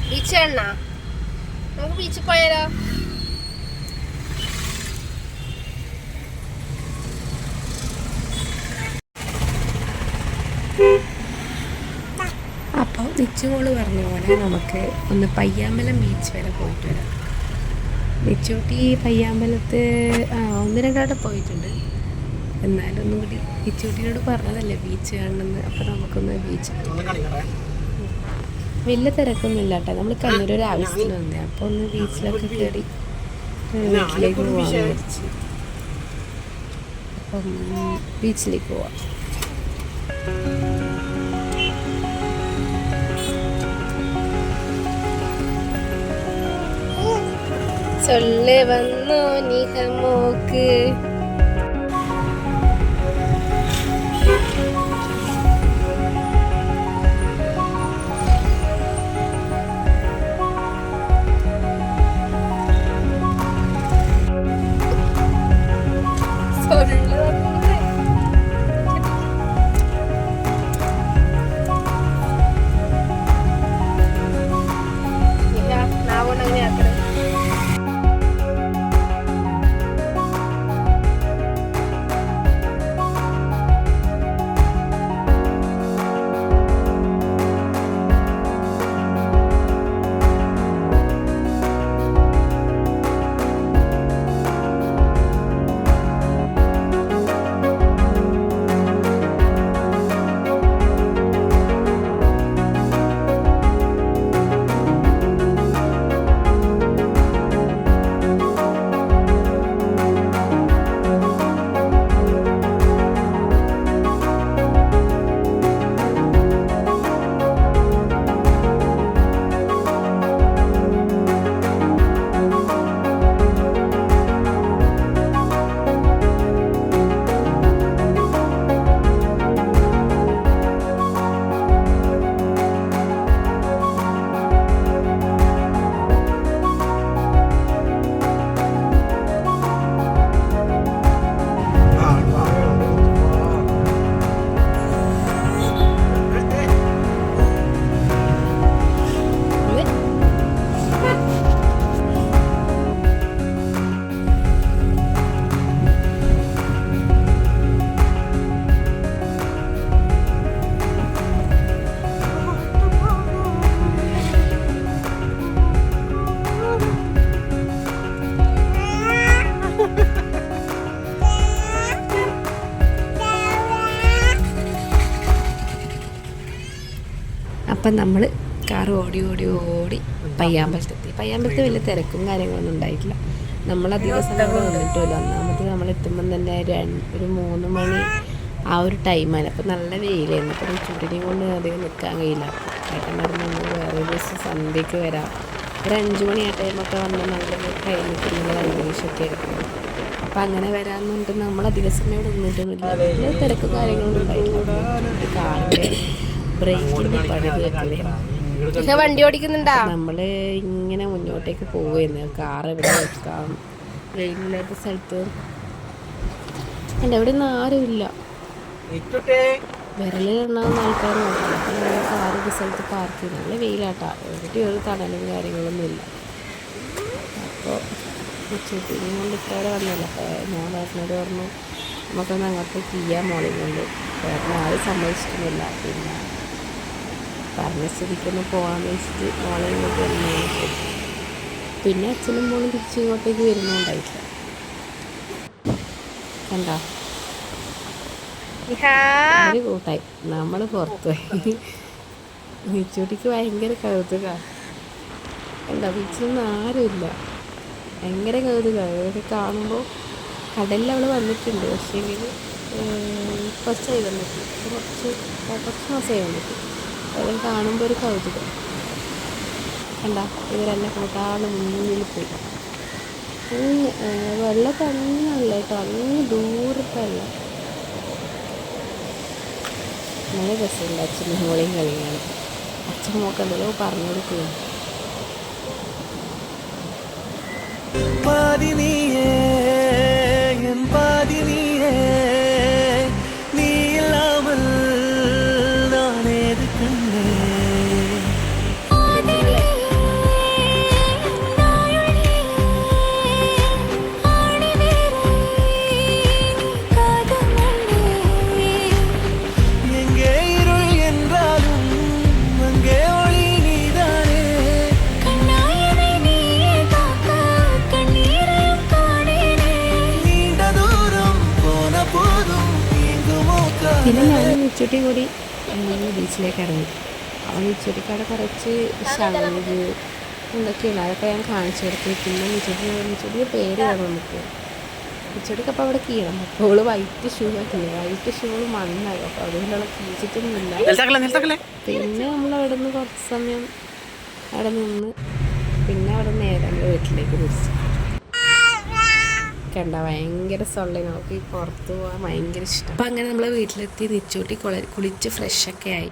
ബീച്ചെണ്ണ നമുക്ക് ബീച്ചിൽ പോയാലോ? അപ്പോൾ നിച്ചുമോള് പറഞ്ഞ പോലെ നമുക്ക് ഒന്ന് പയ്യാമ്പലം ബീച്ച് വരെ പോയിട്ട് വരാം. നിച്ചൂട്ടി പയ്യാമ്പലത്ത് 1-2 പോയിട്ടുണ്ട്. എന്നാലും ഒന്നും കൂടി നിച്ചൂട്ടിനോട് പറഞ്ഞതല്ലേ ബീച്ച് കാണണമെന്ന്. അപ്പോൾ നമുക്കൊന്ന് ബീച്ച് വലിയ തിരക്കൊന്നുമില്ല കേട്ടോ. നമ്മൾ കണ്ണൂരൊരു ആവശ്യത്തിന് വന്നേ. അപ്പോൾ ഒന്ന് ബീച്ചിലൊക്കെ കയറി വീട്ടിലേക്ക് പോകാൻ വിചാരിച്ചു. അപ്പം ബീച്ചിലേക്ക് പോവാം. ചൊല്ല് വന്നോ നിഹമോക്ക്. അപ്പം നമ്മൾ കാർ ഓടി പയ്യാമ്പലത്തെത്തി. പയ്യാമ്പലത്ത് വലിയ തിരക്കും കാര്യങ്ങളൊന്നും ഉണ്ടായിട്ടില്ല. നമ്മളധികം സ്ഥലങ്ങൾ വന്നിട്ടില്ല. ഒന്നാമത് നമ്മളെത്തുമ്പം തന്നെ ഒരു 3 മണി ആ ഒരു ടൈമാണ്. അപ്പോൾ നല്ല വെയിലായിരുന്നു. അപ്പോൾ ചുട്ടിനെയും കൊണ്ട് അധികം നിൽക്കാൻ കഴിയില്ല. ഏട്ടനടുന്ന് വേറെ ദിവസം സന്ധ്യയ്ക്ക് വരാം. ഒരു 5 മണി ആ ടൈമൊക്കെ വന്നാൽ നല്ല കഴിഞ്ഞിട്ടുള്ള അന്തരീക്ഷമൊക്കെ ആയിരുന്നു. അപ്പം അങ്ങനെ വരാമെന്നുണ്ട്. നമ്മളധികം സമയം ഇവിടെ നിന്നിട്ടൊന്നുമില്ല. തിരക്കും കാര്യങ്ങളൊന്നും ഉണ്ടായിട്ടില്ല. കാറിൻ്റെ ബ്രേക്കിൻ്റെ പണി കേൾക്കില്ലേ. വണ്ടി ഓടിക്കുന്നുണ്ടാ? നമ്മള് ഇങ്ങനെ മുന്നോട്ടേക്ക് പോവുകയായിരുന്നു. കാർ എവിടെ വെക്കാം, വെയിലില്ലാത്ത സ്ഥലത്ത്. എൻ്റെ അവിടെ ഒന്നും ആരുമില്ല. വിരലിലെണ്ണാവുന്ന ആൾക്കാർ നോക്കാം. അപ്പം നമ്മൾ കാറ് ഒരു സ്ഥലത്ത് പാർക്ക് ചെയ്ത് നല്ല വെയിലാട്ടാ. എവിടെ ഒരു തണലും കാര്യങ്ങളൊന്നും ഇല്ല. അപ്പോൾ ചുട്ടിനെ കൊണ്ട് ഇത്ര വന്നല്ലോ. അപ്പോൾ ഞാൻ പറഞ്ഞത് പറഞ്ഞു നമുക്കൊന്ന് അങ്ങോട്ട് ചെയ്യാൻ മോളിൽ കൊണ്ട്. കാരണം ആരും സമ്മതിച്ചിട്ടൊന്നുമില്ല. പിന്നെ പറഞ്ഞ സ്ഥിതിക്കൊന്ന് പോകാമെന്ന് വെച്ചിട്ട് മോളെ ഇങ്ങോട്ട് വരുന്നതിന് ശരി. പിന്നെ അച്ഛനും മോളും തിരിച്ച് ഇങ്ങോട്ടേക്ക് വരുന്നുണ്ടായിട്ടില്ല. കണ്ടോ ഒരു കൂട്ടായി. നമ്മൾ പുറത്തുപോയി. നിച്ചൂട്ടിക്ക് ഭയങ്കര കൗതുകമാണ്. കണ്ടോ ബീച്ചിലൊന്നും ആരുമില്ല. ഭയങ്കര കൗതുകമാണ്. ഇതൊക്കെ കാണുമ്പോൾ കടലിൽ അവൾ വന്നിട്ടുണ്ട്. പക്ഷേ കുറച്ചായി വന്നിട്ട് കുറച്ച് മാസമായി വന്നിട്ട്. അതെല്ലാം കാണുമ്പോൾ ഒരു കൗതുകം. കണ്ട ഇവരെന്നെ കൂട്ടാതെ മുന്നിൽ പോയി. വെള്ളം തന്നെയല്ല കേട്ടോ, അങ്ങ് ദൂരത്തല്ല. നല്ല രസമുണ്ട്. അച്ഛനും മോളെയും കളിയാണ്. അച്ഛൻ മോക്കുണ്ടല്ലോ പറഞ്ഞു കൊടുക്കുകയും പിന്നെ ഞാനും നിച്ചൂട്ടി കൂടി ബീച്ചിലേക്ക് ഇറങ്ങി. അപ്പോൾ നിച്ചൂട്ടിക്കവിടെ കുറച്ച് ശംഖ് എന്തൊക്കെയാണ് അതൊക്കെ ഞാൻ കാണിച്ചു കൊടുത്തു. പിന്നെ നിച്ചൂട്ടിയുടെ പേര് നമുക്ക് നിച്ചൂട്ടിക്ക് അപ്പോൾ അവിടെ കീഴണം. അപ്പോൾ അവള് വൈറ്റ് ഷൂ ആക്കില്ല, വൈറ്റ് ഷൂ മണ്ണായി. അപ്പോൾ അതുകൊണ്ട് അവളെ കീച്ചിട്ടൊന്നുമില്ല. പിന്നെ നമ്മൾ അവിടെ നിന്ന് കുറച്ച് സമയം അവിടെ നിന്ന് പിന്നെ അവിടെ നേരെ വീട്ടിലേക്ക് തിരിച്ചു. കണ്ട ഭയങ്കര സൊള്ളി, നമുക്ക് പുറത്ത് പോകാൻ ഭയങ്കര ഇഷ്ടം. അപ്പം അങ്ങനെ നമ്മൾ വീട്ടിലെത്തി നിച്ചൂട്ടി കുളിച്ച് ഫ്രഷൊക്കെ ആയി.